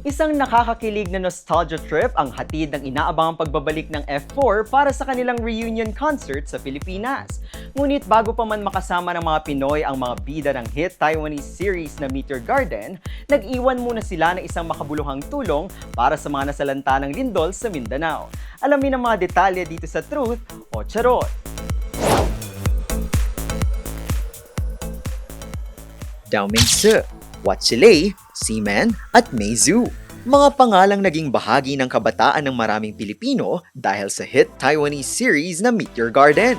Isang nakakakilig na nostalgia trip ang hatid ng inaabangang pagbabalik ng F4 para sa kanilang reunion concert sa Pilipinas. Ngunit bago pa man makasama ng mga Pinoy ang mga bida ng hit Taiwanese series na Meteor Garden, nag-iwan muna sila ng isang makabuluhang tulong para sa mga nasalanta ng lindol sa Mindanao. Alamin ang mga detalye dito sa Truth o Charot. Dao Mingse, Watsilei, Seaman at Meizu. Mga pangalang naging bahagi ng kabataan ng maraming Pilipino dahil sa hit Taiwanese series na Meteor Garden.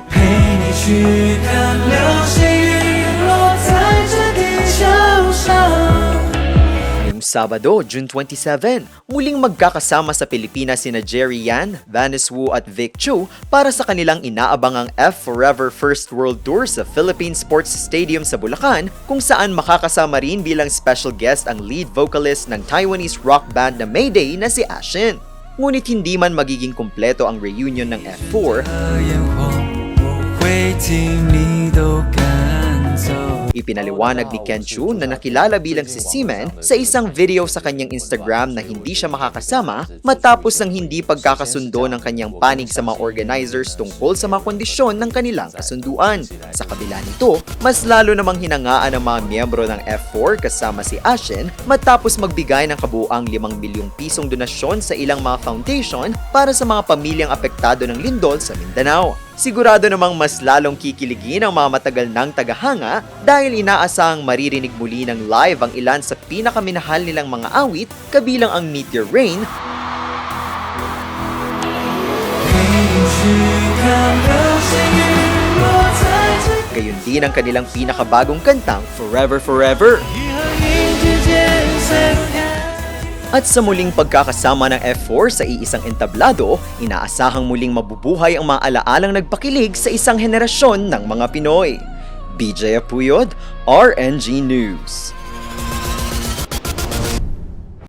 Ngayong Sabado, June 27, muling magkakasama sa Pilipinas sina Jerry Yan, Vanis Wu at Vic Chu para sa kanilang inaabangang F Forever First World Tour sa Philippine Sports Stadium sa Bulacan, kung saan makakasama rin bilang special guest ang lead vocalist ng Taiwanese rock band na Mayday na si Ashin. Ngunit hindi man magiging kumpleto ang reunion ng F4, ipinaliwanag ni Ken Chu na nakilala bilang si Seaman sa isang video sa kanyang Instagram na hindi siya makakasama matapos ng hindi pagkakasundo ng kanyang panig sa mga organizers tungkol sa mga kondisyon ng kanilang kasunduan. Sa kabila nito, mas lalo namang hinangaan ng mga miyembro ng F4 kasama si Ashin matapos magbigay ng kabuuang 5 milyong pisong donasyon sa ilang mga foundation para sa mga pamilyang apektado ng lindol sa Mindanao. Sigurado namang mas lalong kikiligin ang mga matagal ng tagahanga dahil inaasahang maririnig muli ng live ang ilan sa pinakaminahal nilang mga awit kabilang ang Meteor Rain, gayon din ang kanilang pinakabagong kantang Forever Forever. At sa muling pagkakasama ng F4 sa iisang entablado, inaasahang muling mabubuhay ang mga alaalang nagpakilig sa isang henerasyon ng mga Pinoy. BJ Apuyod, RNG News.